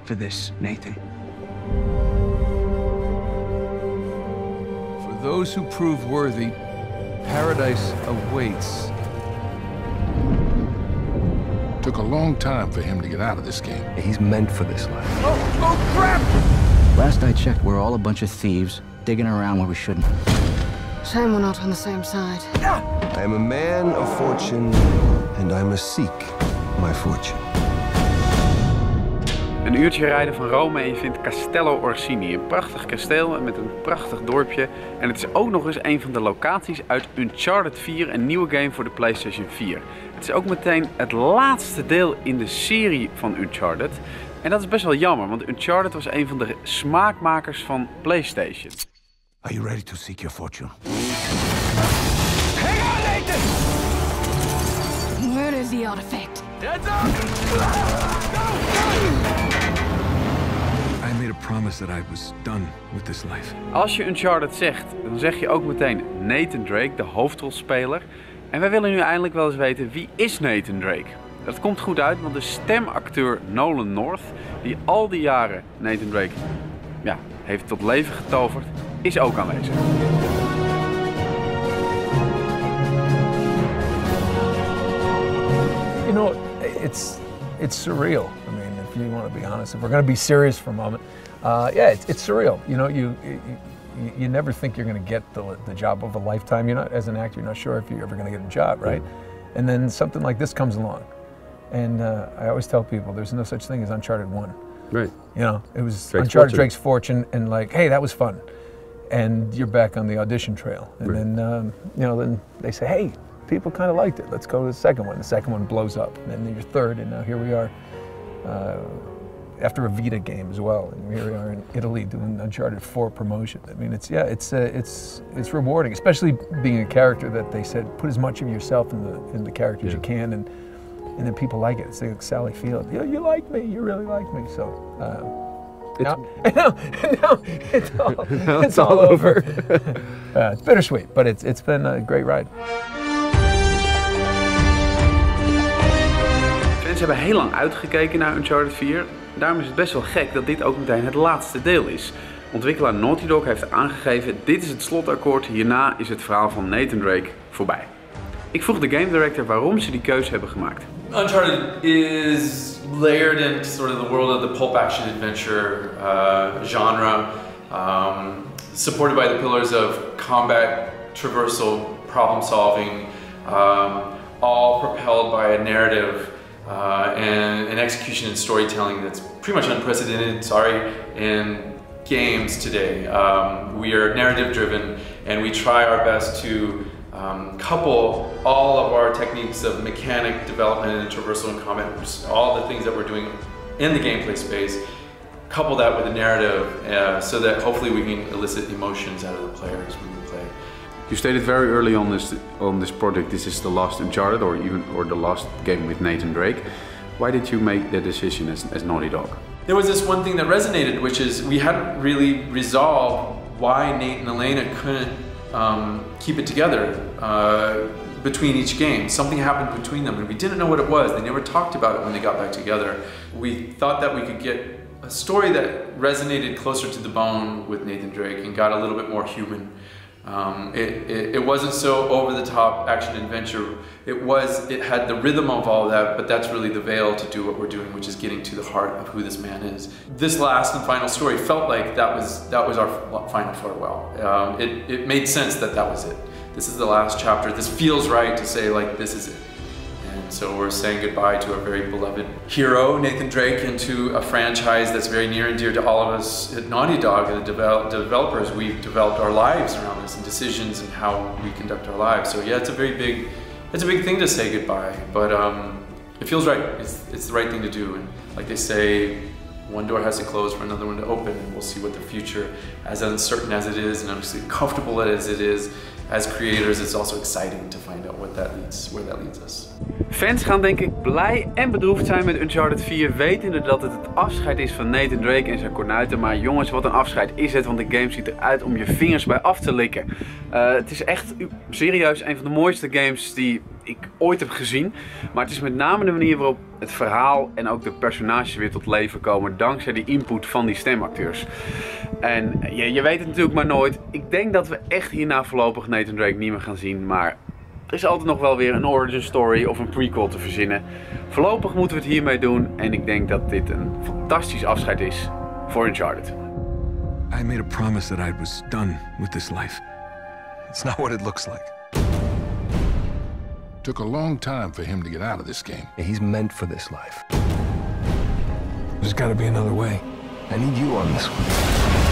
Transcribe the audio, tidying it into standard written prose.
for this, Nathan. For those who prove worthy, paradise awaits. Took a long time for him to get out of this game. He's meant for this life. Oh, crap! Last I checked, we're all a bunch of thieves, digging around where we shouldn't. Shame we're not on the same side. I am a man of fortune, and I must seek my fortune. Een uurtje rijden van Rome en je vindt Castello Orsini. Een prachtig kasteel met een prachtig dorpje. En het is ook nog eens een van de locaties uit Uncharted 4, een nieuwe game voor de PlayStation 4. Het is ook meteen het laatste deel in de serie van Uncharted. En dat is best wel jammer, want Uncharted was een van de smaakmakers van PlayStation. Are you ready to seek your fortune? Hang on, Nathan! Where is the artifact? Heads up! I made a promise that I was done with this life. Als je Uncharted zegt, dan zeg je ook meteen Nathan Drake, de hoofdrolspeler. En wij willen nu eindelijk wel eens weten, wie is Nathan Drake? Dat komt goed uit, want de stemacteur Nolan North, die al die jaren Nathan Drake heeft tot leven getoverd, is ook aanwezig. You know, it's surreal. I mean, if you want to be honest, if we're going to be serious for a moment, it's surreal. You know, you never think you're going to get the job of a lifetime. You're not, as an actor, you're not sure if you're ever going to get a job, right? And then something like this comes along, and I always tell people there's no such thing as Uncharted 1. Right. You know, it was Drake's Uncharted Fortune. Drake's Fortune, and like, hey, that was fun, and you're back on the audition trail, and then then they say, hey, people kind of liked it. Let's go to the second one. The second one blows up, and then your third, and now here we are after a Vita game as well, and here we are in Italy doing Uncharted 4 promotion. I mean, it's rewarding, especially being a character that they said put as much of yourself in the character as you can, and then people like it. It's like Sally Field. You like me. You really like me. So. Now it's all over. It's bittersweet, but it's been a great ride. Fans hebben heel lang uitgekeken naar Uncharted 4. Daarom is het best wel gek dat dit ook meteen het laatste deel is. Ontwikkelaar Naughty Dog heeft aangegeven, dit is het slotakkoord, hierna is het verhaal van Nathan Drake voorbij. Ik vroeg de game director waarom ze die keuze hebben gemaakt. Uncharted is layered in sort of the world of the pulp action adventure genre, supported by the pillars of combat, traversal, problem solving, all propelled by a narrative and an execution and storytelling that's pretty much unprecedented, in games today. We are narrative driven, and we try our best to couple all of our techniques of mechanic development and traversal and combat, all the things that we're doing in the gameplay space, couple that with a narrative so that hopefully we can elicit emotions out of the players when we play. You stated very early on this project, this is the last Uncharted or the last game with Nathan Drake. Why did you make the decision as Naughty Dog? There was this one thing that resonated, which is we hadn't really resolved why Nate and Elena couldn't keep it together between each game. Something happened between them and we didn't know what it was. They never talked about it when they got back together. We thought that we could get a story that resonated closer to the bone with Nathan Drake and got a little bit more human. It wasn't so over-the-top action adventure. It had the rhythm of all that, but that's really the veil to do what we're doing, which is getting to the heart of who this man is. This last and final story felt like that was our final farewell. It made sense that was it. This is the last chapter. This feels right to say, like, this is it. And so we're saying goodbye to a very beloved hero, Nathan Drake, and to a franchise that's very near and dear to all of us at Naughty Dog, and the developers. We've developed our lives around this and decisions and how we conduct our lives. So yeah, it's a big thing to say goodbye, but it feels right. It's the right thing to do. And like they say, one door has to close for another one to open, and we'll see what the future, as uncertain as it is and obviously comfortable as it is, as creators, it's also exciting to find out where that leads us. Fans gaan denk ik blij en bedroefd zijn met Uncharted 4, wetende dat het afscheid is van Nathan Drake en zijn kornuiten. Maar jongens, wat een afscheid is het, want de game ziet eruit om je vingers bij af te likken. Het is echt serieus een van de mooiste games die ik ooit heb gezien. Maar het is met name de manier waarop het verhaal en ook de personages weer tot leven komen dankzij die input van die stemacteurs. En je weet het natuurlijk maar nooit. Ik denk dat we echt hierna voorlopig Nathan Drake niet meer gaan zien, maar er is altijd nog wel weer een origin story of een prequel te verzinnen. Voorlopig moeten we het hiermee doen en ik denk dat dit een fantastisch afscheid is voor Uncharted. I made a promise that I was done with this life. It's not what it looks like. Took a long time for him to get out of this game. He's meant for this life. There's got to be another way. I need you on this one.